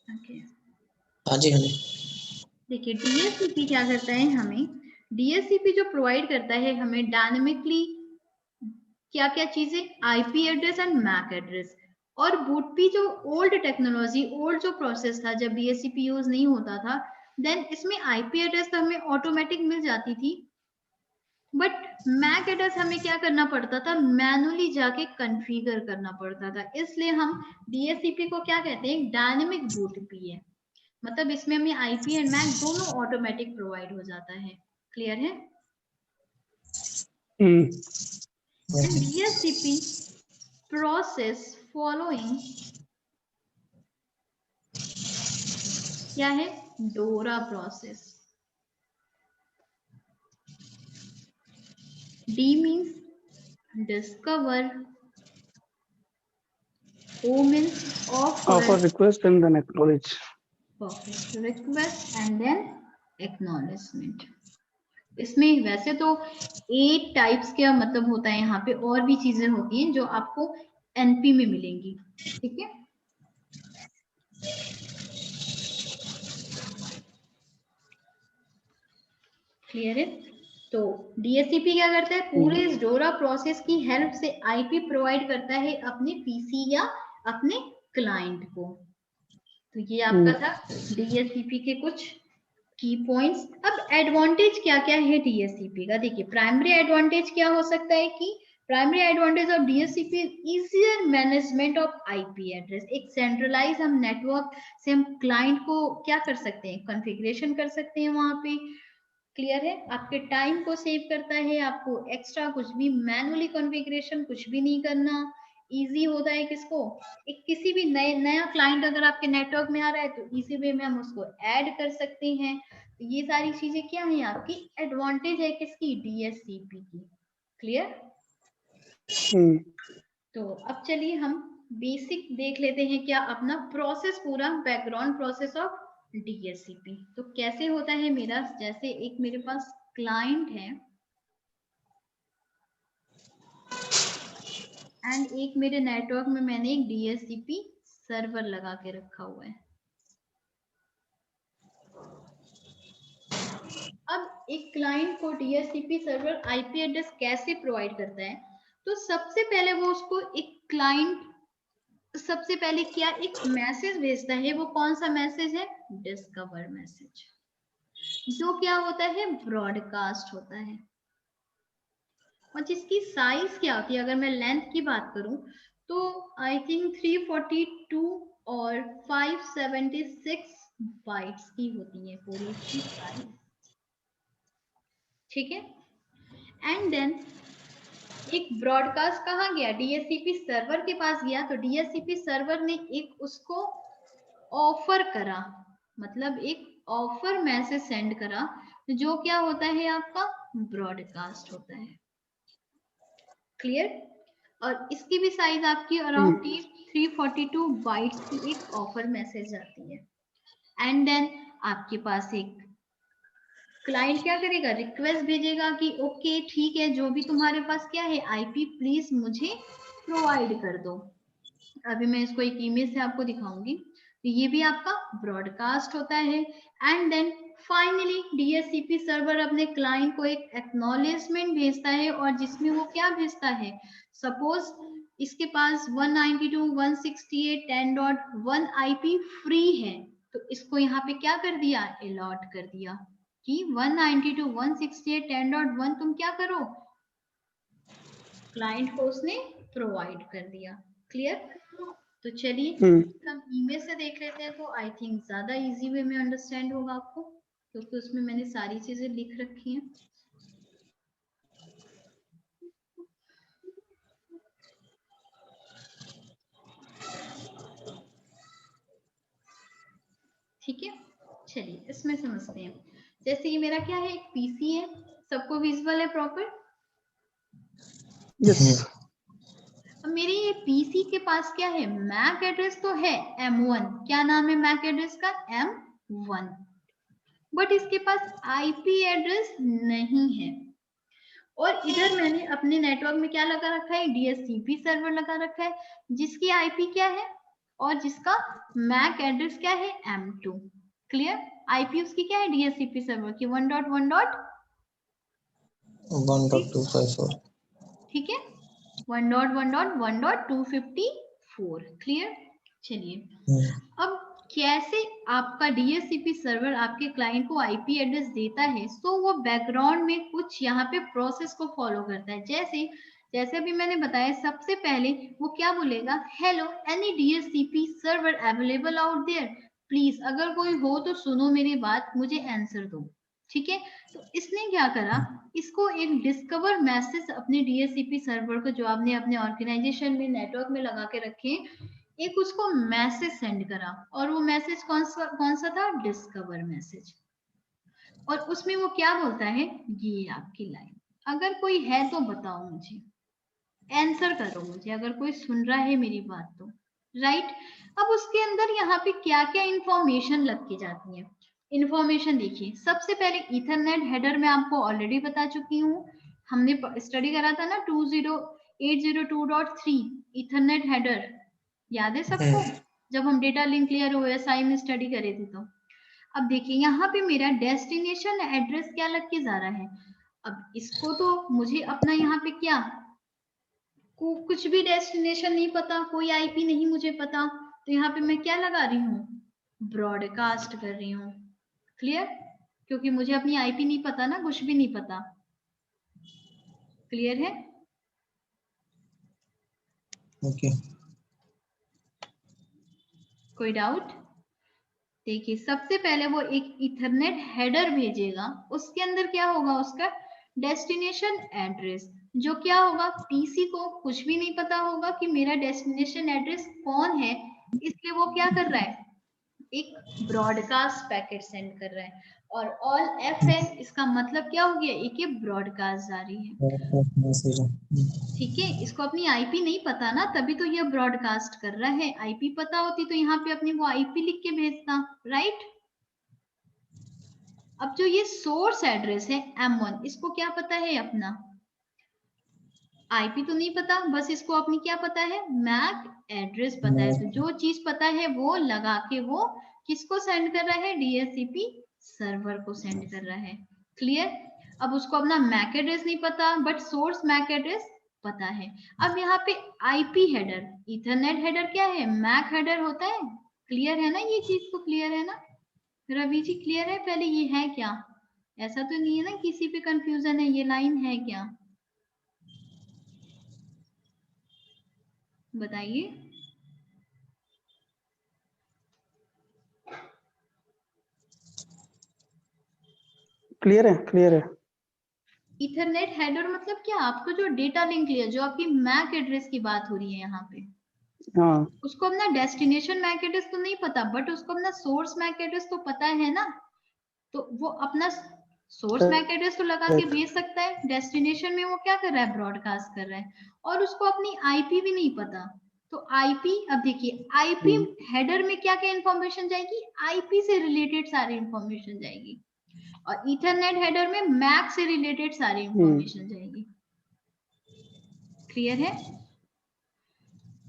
Okay हाँ जी हाँ जी। देखिए डीएससीपी क्या करता है हमें, डीएससीपी जो प्रोवाइड करता है हमें डायनेमिकली क्या क्या चीजें, IP address and MAC address. और बूटपी जो ओल्ड टेक्नोलॉजी, ओल्ड जो प्रोसेस था जब डीएससीपी यूज नहीं होता था, देन इसमें आईपी एड्रेस तो हमें ऑटोमेटिक मिल जाती थी, बट मैक एड्रेस हमें क्या करना पड़ता था, मैनुअली जाके कॉन्फ़िगर करना पड़ता था। इसलिए हम डीएससीपी को क्या कहते हैं, डायनेमिक बूटपी है। मतलब इसमें हमें आईपी एंड मैक दोनों ऑटोमेटिक प्रोवाइड हो जाता है। क्लियर है? एंड डीएससीपी प्रोसेस फॉलोइंग क्या है, DORA process. D means discover, O means Offer offer, request and then acknowledge. Perfect, request and then acknowledgement. इसमें वैसे तो 8 टाइप्स का मतलब होता है, यहाँ पे और भी चीजें होती हैं जो आपको एनपी में मिलेंगी। ठीक है, क्लियर है? तो डीएससीपी क्या करता है, पूरे इस डोरा प्रोसेस की हेल्प से आईपी प्रोवाइड करता है अपने पीसी या अपने क्लाइंट को। तो ये आपका था डीएससीपी के कुछ की पॉइंट्स। अब एडवांटेज क्या क्या है डीएससीपी का, देखिए प्राइमरी एडवांटेज क्या हो सकता है कि primary advantage of DSCP easier management of IP address. एक सेंट्रलाइज हम नेटवर्क से हम क्लाइंट को क्या कर सकते हैं, कॉन्फ़िगरेशन कर सकते हैं वहां पे। क्लियर है? आपके टाइम को सेव करता है, आपको एक्स्ट्रा कुछ भी मैनुअली कॉन्फ़िगरेशन कुछ भी नहीं करना, इजी होता है किसको, एक किसी भी नया क्लाइंट अगर आपके नेटवर्क में आ रहा है तो इजी वे में हम उसको ऐड कर सकते हैं। तो ये सारी चीजें क्या है आपकी एडवांटेज है किसकी, डीएससीपी की। क्लियर? तो अब चलिए हम बेसिक देख लेते हैं क्या अपना प्रोसेस, पूरा बैकग्राउंड प्रोसेस ऑफ डीएससीपी। तो कैसे होता है मेरा, जैसे एक मेरे पास क्लाइंट है एंड एक मेरे नेटवर्क में मैंने एक डीएससीपी सर्वर लगा के रखा हुआ है। अब एक क्लाइंट को डीएससीपी सर्वर आईपी एड्रेस कैसे प्रोवाइड करता है, तो सबसे पहले वो उसको एक क्लाइंट सबसे पहले क्या एक मैसेज भेजता है, वो कौन सा मैसेज है, डिस्कवर मैसेज, जो क्या होता है, ब्रॉडकास्ट होता है। और जिसकी साइज क्या होती है, अगर मैं लेंथ की बात करूं तो आई थिंक 342 और 576 बाइट्स की होती है पूरी इसकी साइज। ठीक है, एंड देन एक ब्रॉडकास्ट कहाँ गया, डीएससीपी सर्वर के पास गया। तो डीएससीपी सर्वर ने एक उसको ऑफर करा, मतलब एक ऑफर मैसेज सेंड करा, जो क्या होता है आपका ब्रॉडकास्ट होता है। क्लियर? और इसकी भी साइज आपकी अराउंड 342 बाइट्स की एक ऑफर मैसेज आती है। एंड देन आपके पास एक क्लाइंट क्या करेगा, रिक्वेस्ट भेजेगा कि ओके ठीक है, जो भी तुम्हारे पास क्या है आईपी प्लीज मुझे प्रोवाइड कर दो। अभी मैं इसको एक इमेज से आपको दिखाऊंगी। तो ये भी आपका ब्रॉडकास्ट होता है। And then finally DHCP server अपने क्लाइंट को एक एक्नॉलेजमेंट भेजता है, और जिसमें वो क्या भेजता है, सपोज इसके पास 192.168.10.1 आईपी फ्री है, तो इसको यहाँ पे क्या कर दिया, अलॉट कर दिया कि 192.168.10.1 तुम क्या करो, क्लाइंट को उसने प्रोवाइड कर दिया। क्लियर? तो चलिए हम इमेज से देख लेते हैं, तो आई थिंक ज्यादा इजी वे में अंडरस्टैंड होगा आपको, क्योंकि उसमें मैंने सारी चीजें लिख रखी हैं। ठीक है, चलिए इसमें समझते हैं। जैसे ये मेरा क्या है, एक पीसी है, सबको विजुअल है प्रॉपर? Yes. अब मेरे ये पीसी के पास क्या है, मैक एड्रेस तो है M1, क्या नाम है मैक एड्रेस का, M1, बट इसके पास आईपी एड्रेस नहीं है। और इधर मैंने अपने नेटवर्क में क्या लगा रखा है, डीएससीपी सर्वर लगा रखा है, जिसकी आईपी क्या है और जिसका मैक एड्रेस क्या है M2। क्लियर। आईपी उसकी क्या है डीएचसीपी सर्वर की 1.1.254। ठीक है 1.1.1.254। क्लियर। चलिए अब कैसे आपका डीएचसीपी सर्वर आपके क्लाइंट को आईपी एड्रेस देता है, तो वो बैकग्राउंड में कुछ यहाँ पे प्रोसेस को फॉलो करता है। जैसे अभी मैंने बताया, सबसे पहले वो क्या बोलेगा, hello any DHCP server available out there please, अगर कोई हो तो सुनो मेरी बात, मुझे आंसर दो। ठीक है, तो इसने क्या करा, इसको एक डिस्कवर मैसेज अपने डीएचसीपी सर्वर को जो आपने अपने ऑर्गेनाइजेशन में नेटवर्क में लगा के रखे, एक उसको मैसेज सेंड करा, और वो मैसेज कौन सा था, डिस्कवर मैसेज। और उसमें वो क्या बोलता है, ये आपकी लाइन, अगर कोई है तो बताओ मुझे, आंसर करो मुझे, अगर कोई सुन रहा है मेरी बात तो। राइट। अब उसके अंदर यहाँ पे क्या क्या इंफॉर्मेशन लग के जाती है, इंफॉर्मेशन देखिए। सबसे पहले इथरनेट हेडर मैं आपको ऑलरेडी बता चुकी हूँ, हमने स्टडी करा था ना 20802.3 इथरनेट हेडर, याद है सबको, जब हम डेटा लिंक लेयर ओएसआई में स्टडी करे थे। तो अब देखिए यहाँ पे मेरा डेस्टिनेशन एड्रेस क्या लग के जा रहा है, अब इसको तो मुझे अपना यहाँ पे क्या कुछ भी डेस्टिनेशन नहीं पता, कोई आईपी नहीं मुझे पता, तो यहाँ पे मैं क्या लगा रही हूँ, ब्रॉडकास्ट कर रही हूँ। क्लियर, क्योंकि मुझे अपनी आईपी नहीं पता ना, कुछ भी नहीं पता। क्लियर है? ओके। कोई डाउट? देखिए सबसे पहले वो एक इथरनेट हेडर भेजेगा, उसके अंदर क्या होगा, उसका डेस्टिनेशन एड्रेस, जो क्या होगा, पीसी को कुछ भी नहीं पता होगा कि मेरा डेस्टिनेशन एड्रेस कौन है, इसलिए वो क्या कर रहा है, एक ब्रॉडकास्ट पैकेट सेंड कर रहा है। और ऑल एफ है, इसका मतलब क्या हो गया, एक ये ब्रॉडकास्ट जा रही है। ठीक है, इसको अपनी आईपी नहीं पता ना, तभी तो ये ब्रॉडकास्ट कर रहा है। आईपी पता होती तो यहाँ पे अपनी वो आईपी लिख के भेजता। राइट। अब जो ये सोर्स एड्रेस है M1, इसको क्या पता है, अपना आईपी तो नहीं पता, बस इसको अपनी क्या पता है, मैक एड्रेस पता है। तो जो चीज पता है वो लगा के वो किसको सेंड कर रहा है, डीएचसीपी सर्वर को सेंड कर रहा है। क्लियर। अब उसको अपना मैक एड्रेस नहीं पता, बट सोर्स मैक एड्रेस पता है। अब यहाँ पे आईपी हेडर, इथरनेट हेडर क्या है, मैक हेडर होता है। क्लियर है ना, ये चीज तो क्लियर है ना रवि जी, क्लियर है? पहले ये है क्या, ऐसा तो नहीं है ना किसी पे कंफ्यूजन है, ये लाइन है क्या, बताइए। क्लियर है, क्लियर है। इथरनेट हेडर मतलब क्या, आपको जो डेटा लिंक लिया, जो आपकी मैक एड्रेस की बात हो रही है यहाँ पे, हाँ, उसको अपना डेस्टिनेशन मैक एड्रेस तो नहीं पता, बट उसको अपना सोर्स मैक एड्रेस तो पता है ना। तो वो अपना सोर्स मैक एड्रेस तो लगा के भेज सकता है, डेस्टिनेशन में वो क्या कर रहा है, ब्रॉडकास्ट कर रहा है, और उसको अपनी आईपी भी नहीं पता। तो आईपी, अब देखिए आईपी हेडर में क्या क्या इंफॉर्मेशन जाएगी, आईपी से रिलेटेड सारी इंफॉर्मेशन जाएगी, और इथरनेट हेडर में मैक से रिलेटेड सारी इंफॉर्मेशन जाएगी। क्लियर है?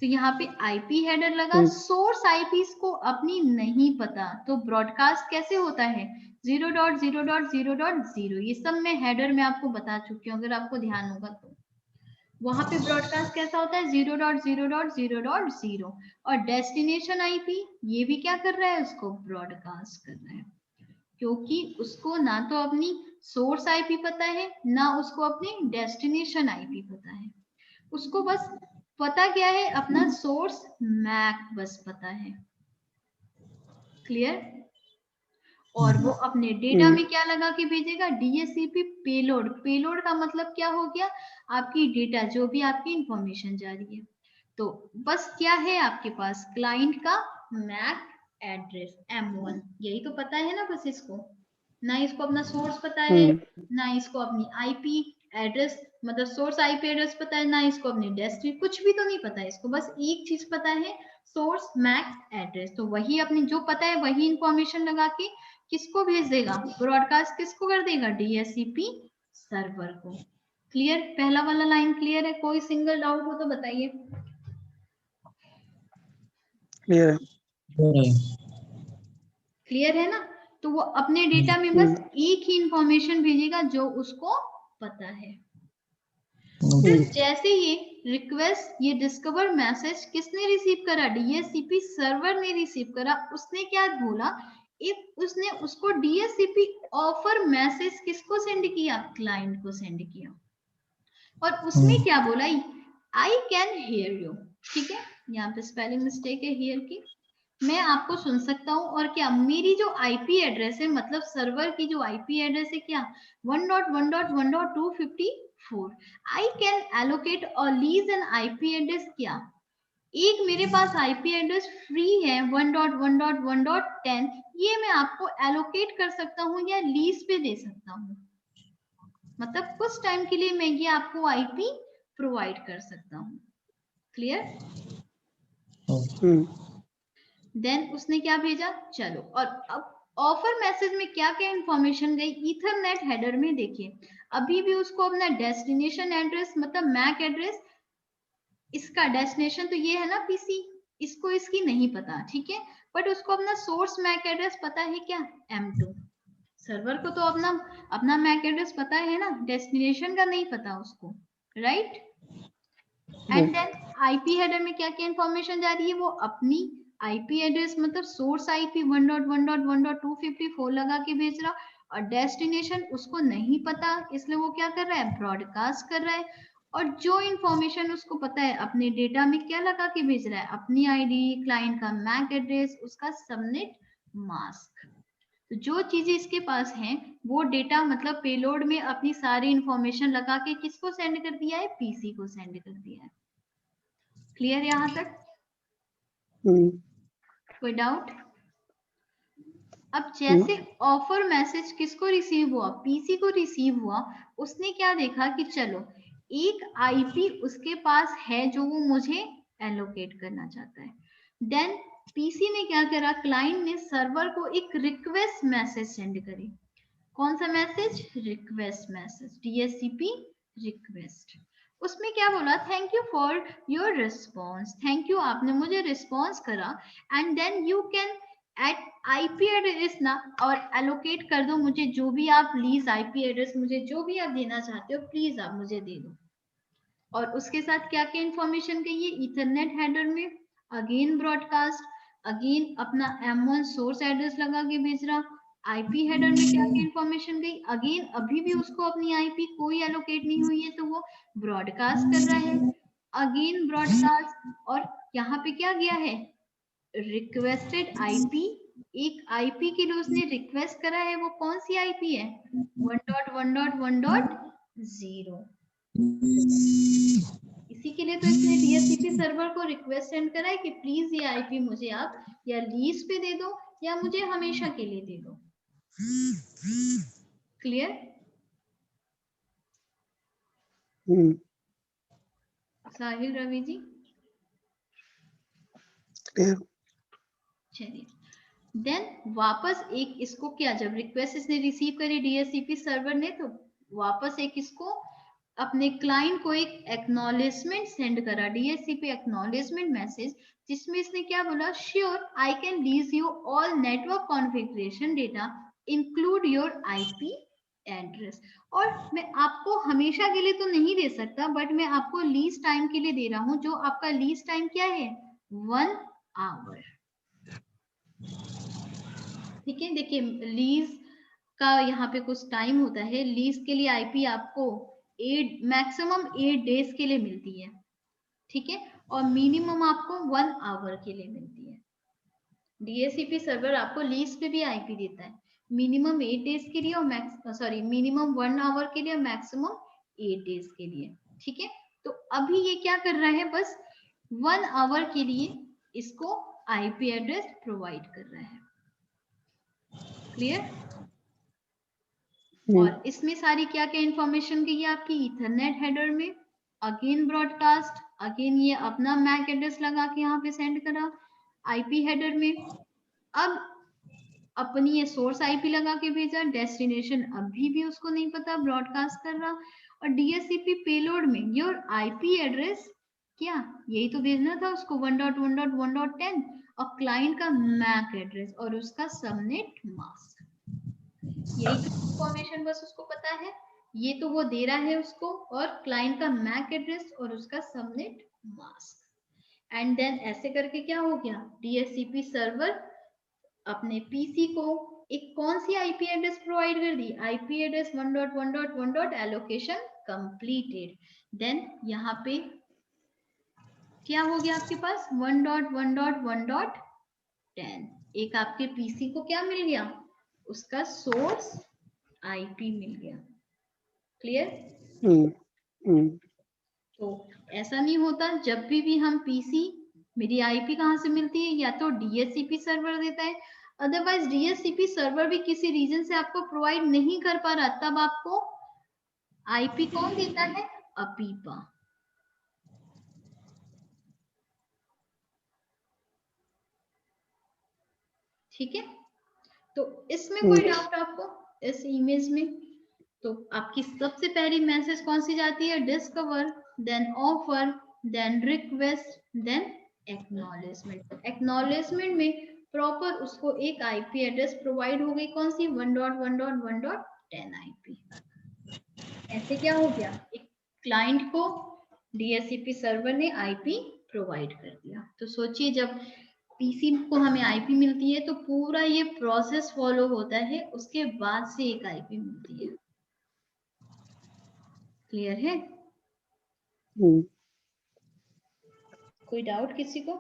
तो यहाँ पे आईपी हेडर लगा, सोर्स आईपी को अपनी नहीं पता, तो ब्रॉडकास्ट कैसे होता है, 0.0.0.0, ये सब मैं हेडर में आपको बता चुकी हूँ, अगर आपको ध्यान होगा तो। वहां पे ब्रॉडकास्ट कैसा होता है, 0.0.0.0, और डेस्टिनेशन आईपी ये भी क्या कर रहा है, उसको ब्रॉडकास्ट कर रहा है, क्योंकि उसको ना तो अपनी सोर्स आईपी पता है, ना उसको अपनी डेस्टिनेशन आईपी पता है, उसको बस पता क्या है, अपना सोर्स मैक बस पता है। क्लियर। और वो अपने डेटा में क्या लगा के भेजेगा, डीएचसीपी पेलोड। पेलोड का मतलब क्या हो गया, आपकी डेटा, जो भी आपकी इंफॉर्मेशन जा रही है। तो बस क्या है आपके पास, क्लाइंट का मैक एड्रेस M1, यही तो पता है ना बस इसको, ना इसको अपना सोर्स पता है, ना इसको अपनी आईपी एड्रेस, मतलब सोर्स आईपी एड्रेस पता है, ना इसको अपनी डेस्टिनी, कुछ भी तो नहीं पता है इसको, बस एक चीज पता है, सोर्स मैक एड्रेस। तो वही अपनी जो पता है वही इंफॉर्मेशन लगा के किसको भेज देगा, ब्रॉडकास्ट किसको कर देगा, डीएचसीपी सर्वर को। क्लियर, पहला वाला लाइन क्लियर है? कोई सिंगल डाउट हो तो बताइए। क्लियर है। क्लियर है ना? तो वो अपने डेटा में बस एक ही इंफॉर्मेशन भेजेगा जो उसको पता है। फिर जैसे ये रिक्वेस्ट, ये डिस्कवर मैसेज किसने रिसीव करा? डीएचसीपी सर्वर ने रिसीव करा। उसने क्या बोला? उसने उसको डीएचसीपी ऑफर मैसेज किसको सेंड किया? क्लाइंट को सेंड किया। और उसमें क्या बोला? I can hear you. ठीक है, यहाँ पे स्पेलिंग मिस्टेक है हियर की। मैं आपको सुन सकता हूँ। और क्या मेरी जो आईपी एड्रेस है, मतलब सर्वर की जो आईपी एड्रेस है, क्या 1.1.1.254। आई कैन एलोकेट और लीज एन आईपी एड्रेस। क्या एक मेरे पास आईपी एड्रेस फ्री है 1.1.1.10, ये मैं आपको एलोकेट कर सकता हूँ या लीज पे दे सकता हूँ। मतलब कुछ टाइम के लिए मैं ये आपको आईपी प्रोवाइड कर सकता हूँ। क्लियर? देन उसने क्या भेजा? चलो, और अब ऑफर मैसेज में क्या क्या इंफॉर्मेशन गई? ईथरनेट हेडर में देखिए, अभी भी उसको अपना डेस्टिनेशन एड्रेस, मतलब मैक एड्रेस, इसका डेस्टिनेशन तो ये है ना पीसी, इसको इसकी नहीं पता, ठीक है, बट उसको अपना सोर्स मैक एड्रेस पता है क्या? M2। सर्वर को तो अपना अपना मैक एड्रेस पता है ना, डेस्टिनेशन का नहीं पता उसको, right? And then IP header में क्या क्या इंफॉर्मेशन जा रही है? वो अपनी आईपी एड्रेस, मतलब सोर्स आईपी 1.1.1.254 लगा के भेज रहा, और डेस्टिनेशन उसको नहीं पता, इसलिए वो क्या कर रहा है? ब्रॉडकास्ट कर रहा है। और जो इंफॉर्मेशन उसको पता है, अपने डेटा में क्या लगा के भेज रहा है? अपनी आईडी, क्लाइंट का मैक एड्रेस, उसका सबनेट मास्क। तो जो चीजें इसके पास हैं, वो डेटा मतलब पेलोड में अपनी सारी इंफॉर्मेशन लगा के किसको सेंड कर दिया है? पीसी को सेंड कर दिया है। क्लियर यहां तक? कोई डाउट? अब जैसे ऑफर मैसेज किसको रिसीव हुआ? पीसी को रिसीव हुआ। उसने क्या देखा कि चलो एक आईपी उसके पास है जो वो मुझे एलोकेट करना चाहता है। देन पीसी ने क्या करा? क्लाइंट ने सर्वर को एक रिक्वेस्ट मैसेज सेंड करी। कौन सा message? Request message, DHCP request. उसमें क्या बोला? Thank you for your response. Thank you, आपने मुझे रिस्पॉन्स करा। And then you can at IP address ना, और एलोकेट कर दो मुझे जो भी आप लीज आईपी एड्रेस, मुझे जो भी आप देना चाहते हो प्लीज आप मुझे दे दो। और उसके साथ क्या क्या इंफॉर्मेशन गई है? ईथरनेट हेडर में अगेन ब्रॉडकास्ट, अगेन अपना M1 सोर्स एड्रेस लगा के भेज रहा। आईपी हेडर में क्या क्या इंफॉर्मेशन गई? अगेन अभी भी उसको अपनी आईपी कोई एलोकेट नहीं हुई है, तो वो ब्रॉडकास्ट कर रहा है। अगेन ब्रॉडकास्ट, और यहाँ पे क्या गया है? Requested IP. एक आईपी के लिए उसने रिक्वेस्ट करा है, वो कौन सी आईपी है? 1.1.1.0। इसी के लिए तो इसने डीएचसीपी सर्वर को रिक्वेस्ट सेंड करा है कि प्लीज ये आईपी मुझे आप या लीज पे दे दो या मुझे हमेशा के लिए दे दो। क्लियर? साहिल रवि जी क्लियर। चलिए, देन वापस एक इसको क्या, जब रिक्वेस्ट इसने रिसीव करी डीएचसीपी सर्वर ने, तो वापस एक इसको अपने क्लाइंट को एक एक्नॉलेजमेंट सेंड करा, डीएचसीपी एक्नॉलेजमेंट मैसेज, जिसमें इसने क्या बोला? Sure I can lease you all network configuration data include your IP address. और मैं आपको हमेशा के लिए तो नहीं दे सकता, बट मैं आपको लीज टाइम के लिए दे रहा हूं, जो आपका लीज टाइम क्या है? 1 आवर। ठीक है, देखिए लीज का यहाँ पे कुछ टाइम होता है। लीज के लिए आईपी आपको 8 मैक्सिमम 8 डेज के लिए मिलती है, ठीक है, और मिनिमम आपको 1 आवर के लिए मिलती है। डीएचसीपी सर्वर आपको लीज पे भी आईपी देता है, मिनिमम 8 डेज के लिए और मिनिमम 1 आवर के लिए, मैक्सिमम 8 डेज के लिए, ठीक है। तो अभी ये क्या कर रहा है? बस 1 आवर के लिए इसको आईपी एड्रेस प्रोवाइड कर रहा है। क्लियर? और इसमें सारी क्या क्या इंफॉर्मेशन गई है आपकी? ईथरनेट हेडर में अगेन ब्रॉडकास्ट, अगेन ये अपना मैक एड्रेस लगा के यहाँ पे सेंड करा। आईपी हेडर में अब अपनी ये सोर्स आईपी लगा के भेजा, डेस्टिनेशन अभी भी उसको नहीं पता, ब्रॉडकास्ट कर रहा। और डीएचसीपी पेलोड में योर आईपी एड्रेस, क्या यही तो भेजना था उसको 1.1.1.10, और क्लाइंट का मैक एड्रेस और उसका सबनेट मास्क। यही इंफॉर्मेशन बस उसको पता है, ये तो वो दे रहा है उसको, और क्लाइंट का मैक एड्रेस और उसका सबनेट मास्क। एंड देन ऐसे करके क्या हो गया, डीएचसीपी सर्वर अपने पीसी को एक कौन सी आईपी एड्रेस प्रोवाइड कर दी, IP address 1.1.1. Allocation completed. Then यहाँ पे क्या हो गया आपके पास 1.1.1.10, एक आपके पीसी को क्या मिल गया, उसका सोर्स आईपी मिल गया। क्लियर? तो ऐसा नहीं होता, जब भी हम पीसी, मेरी आईपी कहाँ से मिलती है, या तो डीएचसीपी सर्वर देता है, अदरवाइज डीएचसीपी सर्वर भी किसी रीजन से आपको प्रोवाइड नहीं कर पा रहा, तब आपको आईपी कौन देता है, अपीपा। ठीक है, तो इसमें कोई डाउट आपको इस इमेज में? तो आपकी सबसे पहली मैसेज कौन सी जाती है, discover, then offer, then request, then acknowledgement. Acknowledgement में प्रॉपर उसको एक आईपी एड्रेस प्रोवाइड हो गई, कौन सी 1.1.1.10 आईपी। ऐसे क्या हो गया, एक क्लाइंट को डीएचसीपी सर्वर ने आईपी प्रोवाइड कर दिया। तो सोचिए जब पीसी को हमें आईपी मिलती है तो पूरा ये प्रोसेस फॉलो होता है, उसके बाद से एक आईपी मिलती है। क्लियर है? कोई डाउट किसी को?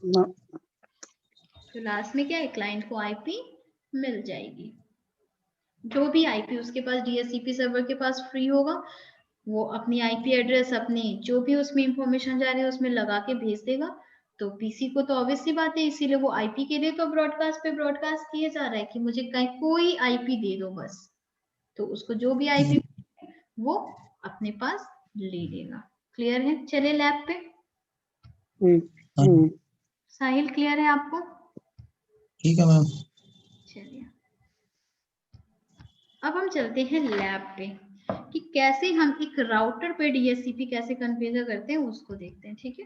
ना। तो लास्ट में क्या है, क्लाइंट को आईपी मिल जाएगी, जो भी आईपी उसके पास डीएचसीपी सर्वर के पास फ्री होगा, वो अपनी आईपी एड्रेस, अपनी जो भी उसमें इंफॉर्मेशन जा रही है उसमें लगा के भेज देगा। तो पीसी को तो ऑब्वियस सी बात है, इसीलिए वो आईपी के लिए तो ब्रॉडकास्ट पे ब्रॉडकास्ट किया जा रहा है कि मुझे कोई आईपी दे दो बस, तो उसको जो भी आईपी वो अपने पास ले लेगा। क्लियर है? चले लैब पे। साहिल क्लियर है आपको? ठीक है मैम। चलिए अब हम चलते हैं लैब पे कि कैसे हम एक राउटर पे डीएचसीपी कैसे कॉन्फ़िगर करते हैं उसको देखते हैं। ठीक है,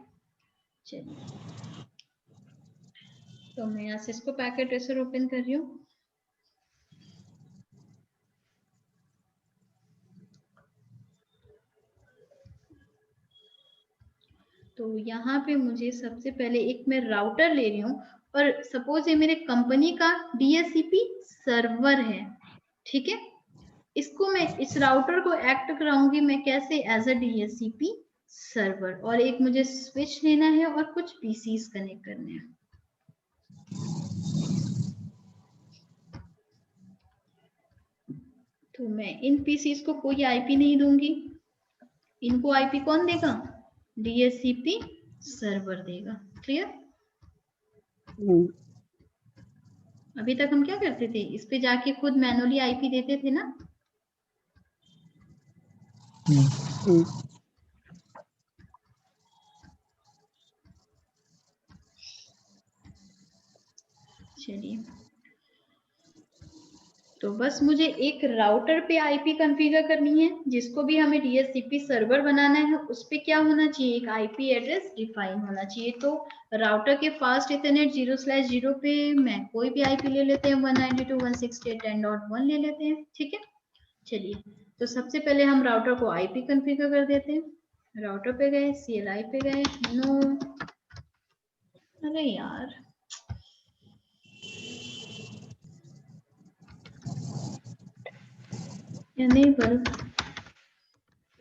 चलिए तो मैं यहाँ से इसको पैकेट ट्रेसर ओपन कर रही हूँ। तो यहाँ पे मुझे सबसे पहले एक मैं राउटर ले रही हूँ, और सपोज ये मेरे कंपनी का डीएचसीपी सर्वर है। ठीक है, इसको मैं इस राउटर को एक्ट कराऊंगी मैं कैसे, एज अ डीएचसीपी सर्वर, और एक मुझे स्विच लेना है और कुछ पीसीस कनेक्ट करने हैं। तो मैं इन पीसीस को कोई आईपी नहीं दूंगी, इनको आईपी कौन देगा, डीएचसीपी सर्वर देगा। क्लियर? अभी तक हम क्या करते थे, इस पे जाके खुद मैनुअली आईपी देते थे ना। चलिए तो बस मुझे एक राउटर पे आईपी कॉन्फ़िगर करनी है, जिसको भी हमें डीएचसीपी सर्वर बनाना है उस पे क्या होना चाहिए, एक आईपी एड्रेस डिफाइन होना चाहिए। तो राउटर के फास्ट इथरनेट 0/0 पे मैं कोई भी आईपी ले लेते हैं, 192.168.10.1 ले लेते हैं। ठीक है, चलिए तो सबसे पहले हम राउटर को आईपी कॉन्फ़िगर कर देते हैं। राउटर पे गए, CLI पे गए, नो, अरे यार enable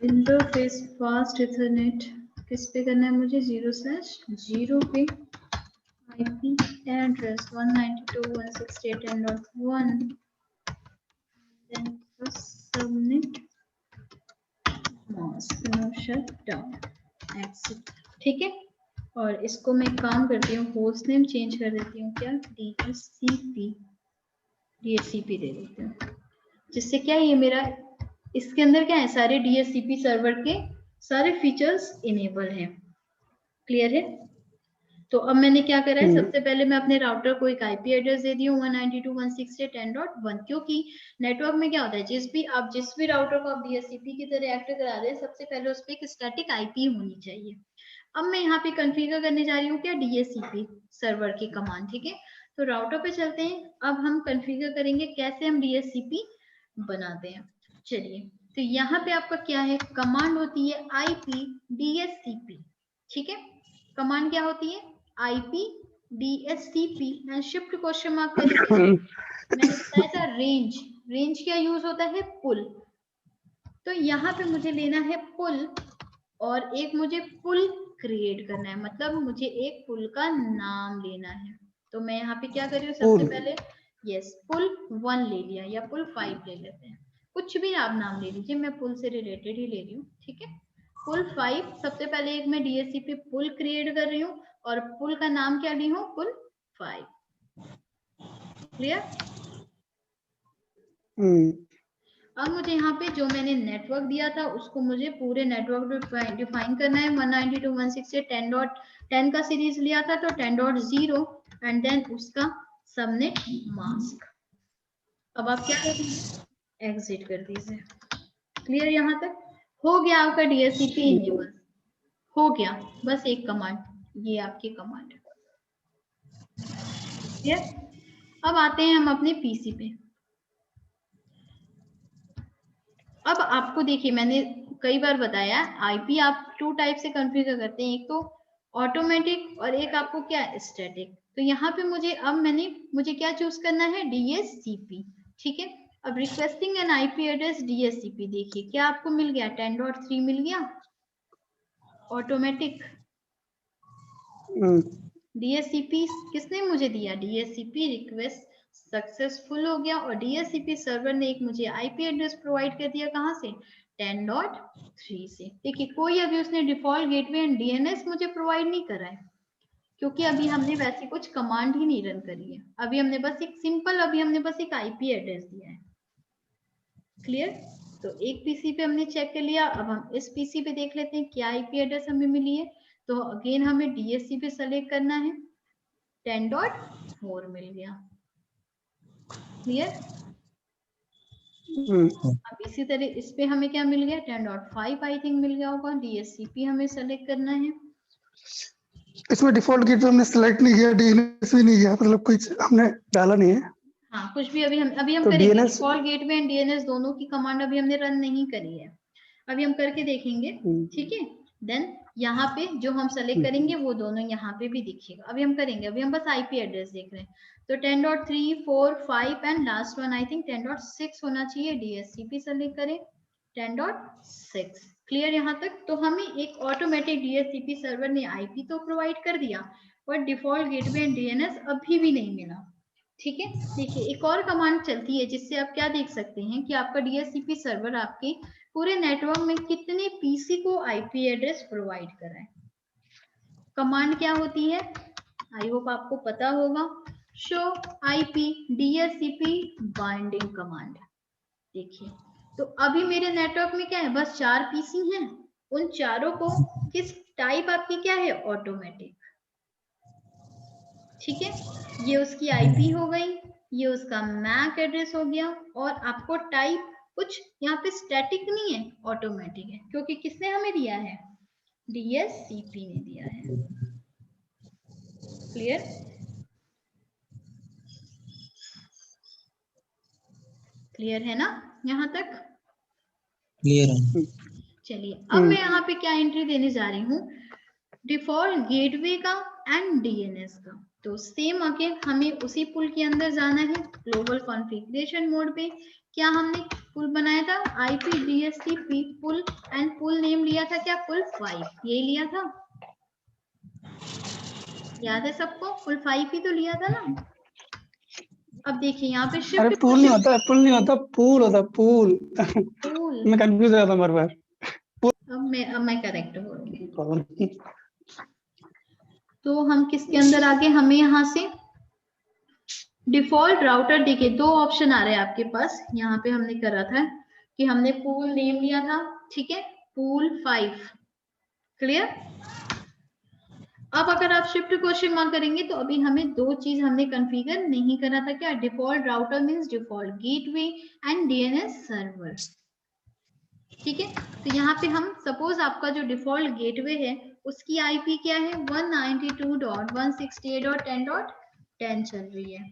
इंटरफेस फास्ट इथरनेट किस पे करना है मुझे, 0/0 पे IP address 192.168.10.1 then subnet mask no shut down exit. ठीक है, और इसको मैं काम करती हूँ, होस्ट नेम चेंज कर देती हूँ, क्या डीएचसीपी दे देती हूँ, जिससे क्या ये मेरा इसके अंदर क्या है, सारे डीएचसीपी सर्वर के सारे फीचर्स इनेबल हैं। क्लियर है? तो अब मैंने क्या करा है, सबसे पहले मैं अपने राउटर को एक आईपी एड्रेस दे दी हूँ 192.168.10.1, क्योंकि नेटवर्क में क्या होता है, जिस भी राउटर को आप डीएचसीपी की तरह एक्ट करा रहे हैं, सबसे पहले उस पर एक स्टैटिक आईपी होनी चाहिए। अब मैं यहाँ पे कॉन्फ़िगर करने जा रही हूँ क्या, डीएचसीपी सर्वर की कमांड। ठीक है, तो राउटर पे चलते हैं। अब हम कॉन्फ़िगर करेंगे कैसे हम डीएचसीपी बनाते हैं। चलिए, तो यहाँ पे आपका क्या है, कमांड होती है आईपी डीएचसीपी। ठीक है, कमांड क्या होती है, IP DHCP and shift question mark करेंगे। मैंने बताया था रेंज, रेंज क्या यूज होता है, पुल। तो यहाँ पे मुझे लेना है पुल और एक मुझे पुल क्रिएट करना है, मतलब मुझे एक पुल का नाम लेना है। तो मैं यहाँ पे क्या कर रही हूँ, सबसे पहले यस पुल 1 ले लिया या पुल 5 ले लेते हैं, कुछ भी आप नाम ले लीजिए, मैं पुल से रिलेटेड ही ले रही हूँ। ठीक है, पुल 5, सबसे पहले एक मैं डीएचसीपी पुल क्रिएट कर रही हूँ और पुल का नाम क्या ली हूँ, पुल 5। क्लियर। अब मुझे यहाँ पे जो मैंने नेटवर्क दिया था उसको मुझे पूरे नेटवर्क डिफाइन करना है। 192.168.10 का सीरीज लिया था, तो 10.0 एंड देन उसका सबनेट मास्क। अब आप क्या करेंगे, एग्जिट कर दीजिए। क्लियर, यहाँ तक हो गया आपका डीएचसीपी इनेबल हो गया। बस एक कमांड, ये आपकी कमांड। क्लियर। अब आते हैं हम अपने पीसी पे। अब आपको देखिए, मैंने कई बार बताया आईपी आप 2 टाइप से कॉन्फ़िगर करते हैं, एक तो ऑटोमेटिक और एक आपको क्या, स्टैटिक। तो यहाँ पे मुझे क्या चूज करना है, डीएचसीपी। ठीक है, अब requesting N IP address DHCP, देखिए क्या आपको मिल गया, 10.3 मिल गया ऑटोमेटिक। डीएचसीपी किसने मुझे दिया, डीएचसीपी रिक्वेस्ट सक्सेसफुल हो गया और डीएचसीपी सर्वर ने एक मुझे आईपी एड्रेस प्रोवाइड कर दिया, कहां से, 10.3 से। देखिए कोई अभी उसने डिफॉल्ट गेटवे एंड डीएनएस मुझे प्रोवाइड नहीं करा है, क्योंकि अभी हमने वैसे कुछ कमांड ही नहीं रन करी है। अभी हमने बस एक आईपी एड्रेस दिया है। क्लियर। तो एक पीसी पे हमने चेक कर लिया, अब हम इस पीसी पे देख लेते हैं क्या आईपी एड्रेस हमें मिली है। तो अगेन हमें डीएचसी पे सेलेक्ट करना है, 10.4 मिल गया। क्लियर। अब इसी तरह इस पे हमें क्या मिल गया, 10.5 आई थिंक मिल गया होगा। डीएचसीपी हमें सेलेक्ट करना है। इसमें डिफॉल्ट गेट हमने सेलेक्ट नहीं किया, डीएनएस भी नहीं किया, मतलब कुछ हमने डाला नहीं है। हाँ, कुछ भी अभी हम तो करेंगे। DNS default gateway and DNS दोनों की कमांड अभी हमने रन नहीं करी है, अभी हम करके देखेंगे। ठीक है, देन यहाँ पे जो हम सेलेक्ट करेंगे वो दोनों यहाँ पे भी दिखेगा। अभी हम करेंगे, अभी हम बस आईपी एड्रेस देख रहे हैं। तो 10.3, 4, 5 and last one I think 10.6 होना चाहिए। डीएचसीपी सेलेक्ट करें, 10.6। क्लियर यहाँ तक। तो हमें एक ऑटोमेटिक डीएचसीपी सर्वर ने आईपी तो प्रोवाइड कर दिया, पर डिफॉल्ट गेटवे एंड डीएनएस अभी भी नहीं मिला। ठीक है, देखिए एक और कमांड चलती है जिससे आप क्या देख सकते हैं कि आपका डीएचसीपी सर्वर आपके पूरे नेटवर्क में कितने पीसी को आईपी एड्रेस प्रोवाइड कर रहा है। कमांड क्या होती है, आई होप आपको पता होगा, show IP DHCP binding command. देखिए, तो अभी मेरे नेटवर्क में क्या है, बस 4 पीसी हैं। उन चारों को किस टाइप आपकी क्या है, ऑटोमेटिक। ठीक है, ये उसकी आईपी हो गई, ये उसका मैक एड्रेस हो गया, और आपको टाइप कुछ यहाँ पे स्टैटिक नहीं है, ऑटोमेटिक है, क्योंकि किसने हमें दिया है, डीएचसीपी ने दिया है। क्लियर। क्लियर है ना यहाँ तक, क्लियर है। चलिए अब मैं यहाँ पे क्या एंट्री देने जा रही हूँ, डिफॉल्ट गेटवे का एंड डीएनएस का। तो सेम अगेन हमें उसी पुल के अंदर जाना है, ग्लोबल कॉन्फ़िगरेशन मोड पे। क्या हमने पुल बनाया था, IP DHCP pool, and pool name लिया था क्या, पुल 5, ये लिया था, याद है सबको, पुल 5 ही तो लिया था ना। अब देखिए यहाँ पे शिफ्ट, अरे पूल नहीं होता, पुल नहीं होता, पूल होता, पूल। पुल, मैं कंफ्यूज हो जाता हूँ बार बार। अब मैं करेक्ट हो गई। पुल। तो हम किसके अंदर आगे, हमें यहाँ से डिफॉल्ट राउटर, देखिए 2 ऑप्शन आ रहे हैं आपके पास। यहाँ पे हमने करा था कि हमने पूल नेम लिया था, ठीक है, पूल 5। क्लियर। अब अगर आप शिफ्ट क्वेश्चन मार्क करेंगे तो अभी हमें 2 चीज हमने कॉन्फ़िगर नहीं करा था, क्या, default router means default gateway and DNS server. ठीक है, तो यहाँ पे हम सपोज आपका जो डिफॉल्ट गेटवे है उसकी आईपी क्या है 192.168.10.10 चल रही है।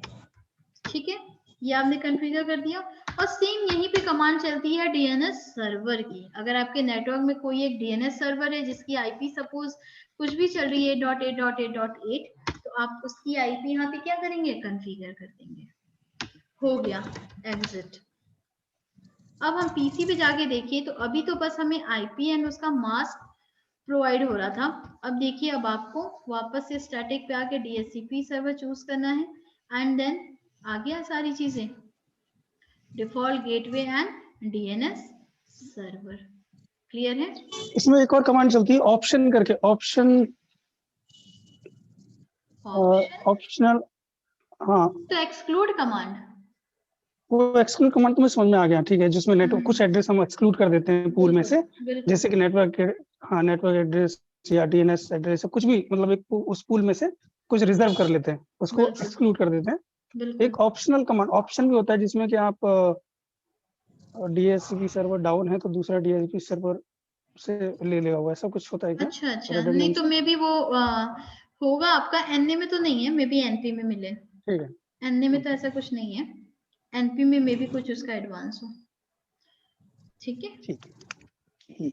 ठीक है, ये आपने कॉन्फ़िगर कर दिया। और सेम यहीं पे कमांड चलती है डीएनएस सर्वर की। अगर आपके नेटवर्क में कोई एक डीएनएस सर्वर है जिसकी आईपी सपोज कुछ भी चल रही है .8.8.8, तो आप उसकी आईपी यहाँ पे क्या करेंगे, कॉन्फ़िगर कर देंगे। हो गया एग्जिट। अब हम पीसी पे जाके देखिए तो अभी तो बस हमें आईपी एंड उसका मास्क प्रोवाइड हो रहा था। अब देखिए, अब आपको वापस से स्टैटिक पे आके डीएचसीपी सर्वर चूज करना है एंड देन आ गया सारी चीजें, default gateway and DNS server. Clear है? इसमें एक और कमांड चलती है ऑप्शन करके, ऑप्शनल। हाँ, तो एक्सक्लूड कमांड, वो एक्सक्लूड कमांड तो मैं समझ में आ गया, ठीक है, जिसमें नेटवर्क कुछ एड्रेस हम एक्सक्लूड कर देते हैं पूल में से, जैसे कि नेटवर्क, हाँ, नेटवर्क एड्रेस या डीएनएस एड्रेस, कुछ भी, मतलब एक उस पूल में से कुछ रिजर्व कर लेते हैं, उसको एक्सक्लूड कर देते हैं। एक ऑप्शनल कमांड ऑप्शन भी होता है जिसमें कि आप डीएचसीपी सर्वर डाउन है तो दूसरा डीएचसीपी सर्वर से ले लेगा, वो ऐसा कुछ होता है क्या? अच्छा अच्छा, नहीं तो मे बी वो होगा आपका एनए में तो नहीं है, मे बी एनपी में मिले। ठीक है, एनए में तो ऐसा कुछ नहीं है, एनपी में मे बी कुछ उसका एडवांस हो। ठीक है, ठीक है।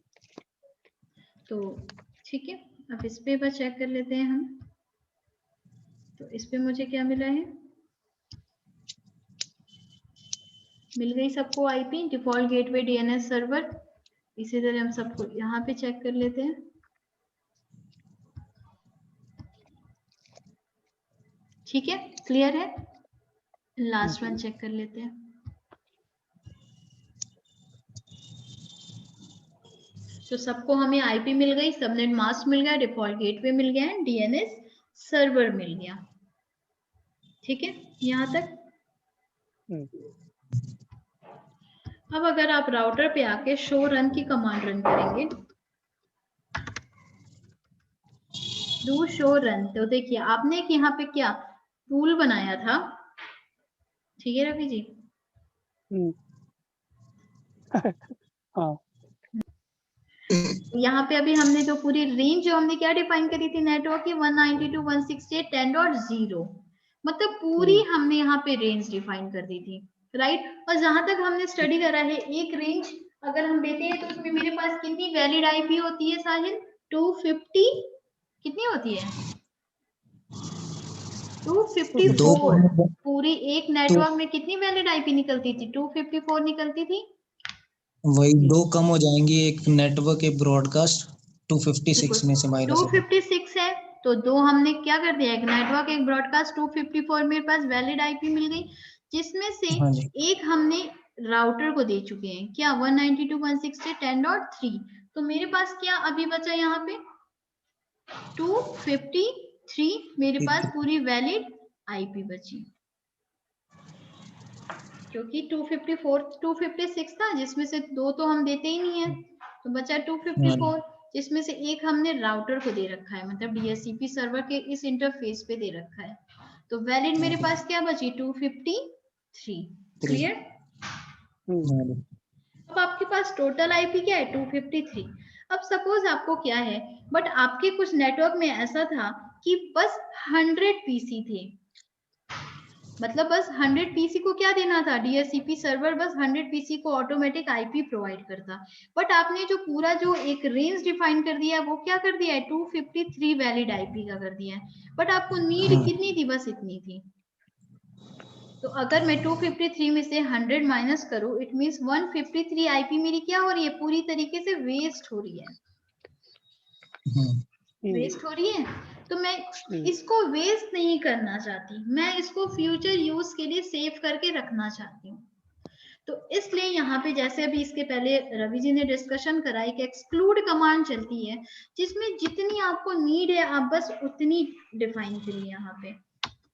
तो ठीक है, अब इस पे बस चेक कर लेते हैं हम। तो इस पे मुझे क्या मिला है, मिल गई सबको IP default gateway DNS server. इसी तरह हम सबको यहाँ पे चेक कर लेते हैं। ठीक है, क्लियर है? लास्ट वन चेक कर लेते हैं। तो सबको हमें आईपी मिल गई, सबनेट मास्क मिल गया, डिफॉल्ट गेटवे मिल गया है, डीएनएस सर्वर मिल गया। ठीक है, यहाँ तक। अब अगर आप राउटर पे आके शो रन की कमांड रन करेंगे, डू शो रन, तो देखिए आपने एक यहाँ पे क्या टूल बनाया था। ठीक है रवि जी? हाँ, यहाँ पे अभी हमने जो पूरी रेंज जो हमने क्या डिफाइन करी थी नेटवर्क की 192.168.10.0, मतलब पूरी हमने यहाँ पे रेंज डिफाइन कर दी थी, राइट। और जहां तक हमने स्टडी करा है, एक रेंज अगर हम देते हैं तो उसमें मेरे पास कितनी वैलिड आईपी होती है साहिल? 250 कितनी होती है? 254। पूरी एक नेटवर्क में कितनी वैलिड आईपी निकलती थी? 254 निकलती थी। वही दो कम हो जाएंगी, एक नेटवर्क एक ब्रॉडकास्ट 256 में से माइनस 256 है तो दो हमने क्या कर दिया, एक नेटवर्क एक ब्रॉडकास्ट। 254 मेरे पास वैलिड आईपी मिल गई, जिसमें से हाँ जी, एक हमने राउटर को दे चुके हैं क्या 192.168.10.3। तो मेरे पास क्या अभी बचा यहाँ पे 253 मेरे पास पूरी वैलिड आईपी बची, क्योंकि 256 था जिसमें से दो तो हम देते ही नहीं है, तो बचा 254 जिसमें से एक हमने राउटर को दे रखा है, मतलब डीएचसीपी सर्वर के इस इंटरफेस पे दे रखा है। तो वैलिड मेरे पास क्या बची 253। क्लियर? अब आपके पास टोटल आईपी क्या है 253। अब सपोज आपको क्या है, बट आपके कुछ नेटवर्क में ऐसा था कि बस 100 पीसी थे, मतलब बस 100 पीसी को क्या देना था, डीएचसीपी सर्वर बस 100 पीसी को ऑटोमेटिक आईपी प्रोवाइड करता। बट आपने जो पूरा जो एक रेंज डिफाइन कर दिया है वो क्या कर दिया है 253 वैलिड आईपी का कर दिया है, बट आपको नीड कितनी थी, बस इतनी थी। तो अगर मैं 253 में से 100 माइनस करूं, इट मींस 153 आईपी मेरी क्या हो रही है, पूरी तरीके से वेस्ट हो रही है। वेस्ट हो रही है, तो मैं इसको वेस्ट नहीं करना चाहती, मैं इसको फ्यूचर यूज के लिए सेव करके रखना चाहती हूँ। तो इसलिए यहाँ पे जैसे अभी इसके पहले रवि जी ने डिस्कशन कराई कि एक्सक्लूड कमांड चलती है, जिसमें जितनी आपको नीड है आप बस उतनी डिफाइन करिए यहाँ पे।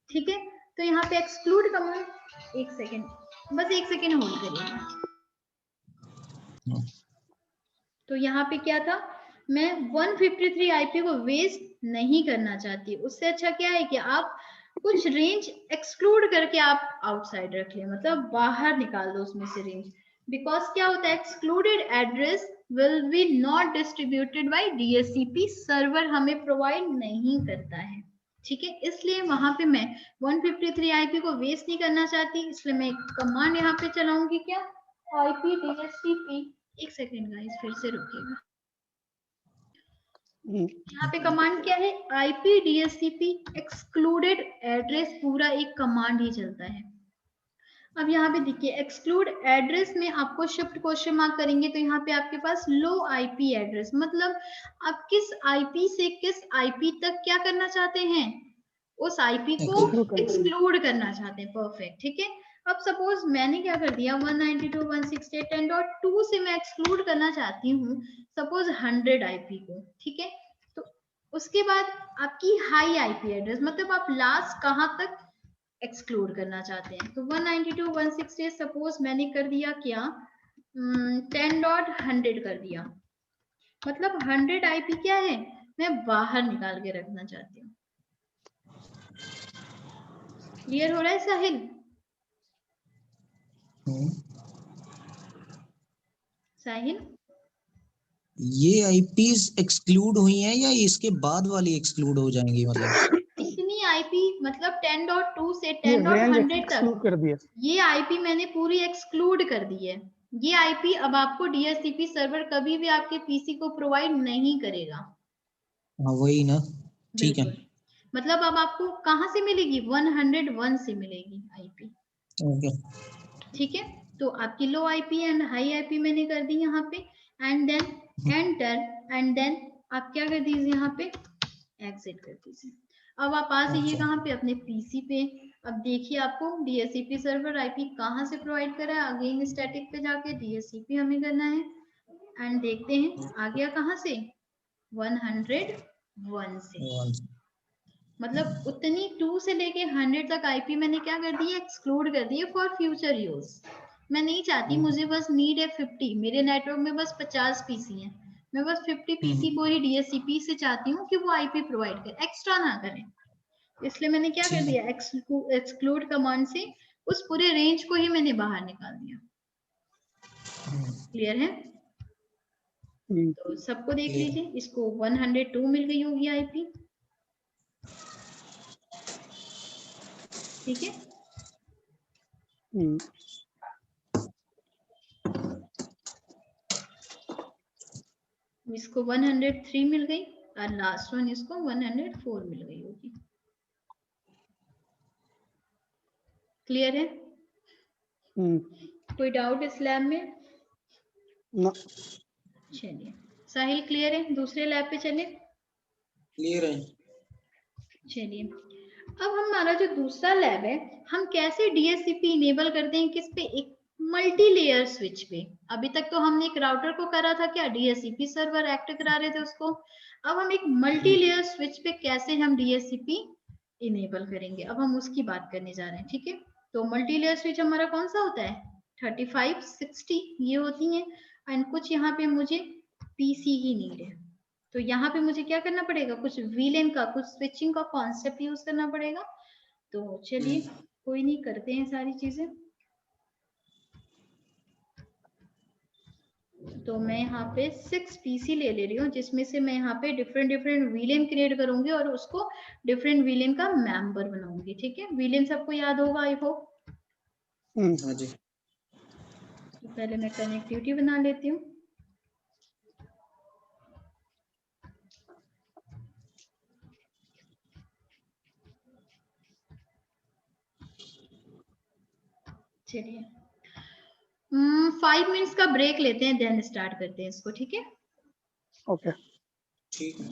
ठीक है, तो यहाँ पे एक्सक्लूड कमांड, एक सेकेंड, बस एक सेकेंड होल्ड करिए। तो यहाँ पे क्या था, मैं 153 आईपी को वेस्ट नहीं करना चाहती, उससे अच्छा क्या है कि आप कुछ रेंज एक्सक्लूड करके आप आउटसाइड रख ले, मतलब बाहर निकाल दो उसमें से रेंज। बिकॉज क्या होता है, excluded address will be not distributed by DHCP server, हमें प्रोवाइड नहीं करता है, ठीक है। इसलिए वहां पे मैं 153 आईपी को वेस्ट नहीं करना चाहती, इसलिए मैं एक कमांड यहाँ पे चलाऊंगी, क्या, आईपी डीएचसीपी। एक सेकेंड गाइस, फिर से रुकिएगा। यहाँ पे कमांड क्या है, आईपी डीएचसीपी एक्सक्लूडेड एड्रेस, पूरा एक कमांड ही चलता है। अब यहाँ पे देखिए एक्सक्लूड एड्रेस में आपको शिफ्ट क्वेश्चन मार्क करेंगे तो यहाँ पे आपके पास लो आईपी एड्रेस, मतलब आप किस आईपी से किस आईपी तक क्या करना चाहते हैं, उस आईपी को एक्सक्लूड करना चाहते हैं। परफेक्ट, ठीक है। अब सपोज मैंने क्या कर दिया, 192.168.10.2 से मैं एक्सक्लूड करना चाहती हूँ सपोज 100 आईपी को, ठीक है। तो उसके बाद आपकी हाई आईपी एड्रेस, मतलब आप लास्ट कहाँ तक एक्सक्लूड करना चाहते हैं। तो 192.168 सपोज मैंने कर दिया क्या, 10.100 कर दिया, मतलब 100 आईपी क्या है, मैं बाहर निकाल के रखना चाहती हूँ। क्लियर हो रहा है साहिल? साहिल, ये आईपीज एक्सक्लूड हुई हैं या इसके बाद वाली एक्सक्लूड हो जाएंगी, मतलब इतनी आईपी, मतलब 10.2 से 10.100 तक कर दिया, ये आईपी मैंने पूरी एक्सक्लूड कर दी है। ये आईपी अब आपको डीएचसीपी सर्वर कभी भी आपके पीसी को प्रोवाइड नहीं करेगा। हाँ वही ना, ठीक है। मतलब अब आपको कहां से मिलेगी, 101 से मिलेगी आईपी, ओके, ठीक है। तो आपकी low IP and high IP मैंने कर दी यहाँ पे, and then enter, and then आप क्या कर दीजिए यहाँ पे, एग्जिट कर दीजिए। अब आप आ जाइए कहाँ पे, अपने पीसी पे। अब देखिए आपको डीएचसीपी सर्वर आईपी कहाँ से प्रोवाइड करा है, अगेन स्टैटिक पे जाके डीएचसीपी हमें करना है, एंड देखते हैं आ गया कहाँ से, 101 से। मतलब उतनी 2 से लेके 100 तक आईपी मैंने क्या कर दी है, एक्सक्लूड कर दी है फॉर फ्यूचर यूज। मैं नहीं चाहती, मुझे बस नीड है 50, मेरे नेटवर्क में बस 50 पीसी हैं, मैं बस 50 पीसी को ही डीएचसीपी से चाहती हूँ कि वो आईपी प्रोवाइड करे, एक्स्ट्रा ना करें। इसलिए मैंने क्या कर दिया, एक्सक्लूड कमांड से उस पूरे रेंज को ही मैंने बाहर निकाल दिया। क्लियर है? तो सबको देख लीजिए, इसको 102 मिल गई होगी आईपी, ठीक है। इसको 103 मिल गई और लास्ट वन इसको 104 मिल गई होगी। क्लियर है? कोई डाउट इस लैब में? चलिए साहिल क्लियर है, दूसरे लैब पे चले। क्लियर है। चलिए अब हमारा जो दूसरा लैब है, हम कैसे डीएचसीपी इनेबल करते हैं, किस पे, एक मल्टी लेयर स्विच पे। अभी तक तो हमने एक राउटर को करा था, क्या डीएचसीपी सर्वर एक्ट करा रहे थे उसको। अब हम एक मल्टी लेयर स्विच पे कैसे हम डीएचसीपी इनेबल करेंगे, अब हम उसकी बात करने जा रहे हैं, ठीक है। तो मल्टी लेयर स्विच हमारा कौन सा होता है, 35, 60 ये होती है, एंड कुछ यहाँ पे मुझे पीसी ही नीड है। तो यहाँ पे मुझे क्या करना पड़ेगा, कुछ वीलेन का, कुछ स्विचिंग का कॉन्सेप्ट यूज करना पड़ेगा। तो चलिए कोई नहीं, करते हैं सारी चीजें। तो मैं यहाँ पे 6 पीसी ले रही हूँ, जिसमें से मैं यहाँ पे डिफरेंट डिफरेंट वीलेन क्रिएट करूंगी और उसको डिफरेंट वीलेन का मेंबर बनाऊंगी, ठीक है। वीलेन सबको याद होगा आई होप। हाँ जी। तो पहले मैं कनेक्टिविटी बना लेती हूँ। चलिए 5 मिनट्स का ब्रेक लेते हैं, देन स्टार्ट करते हैं इसको, ठीक है। ओके ठीक है।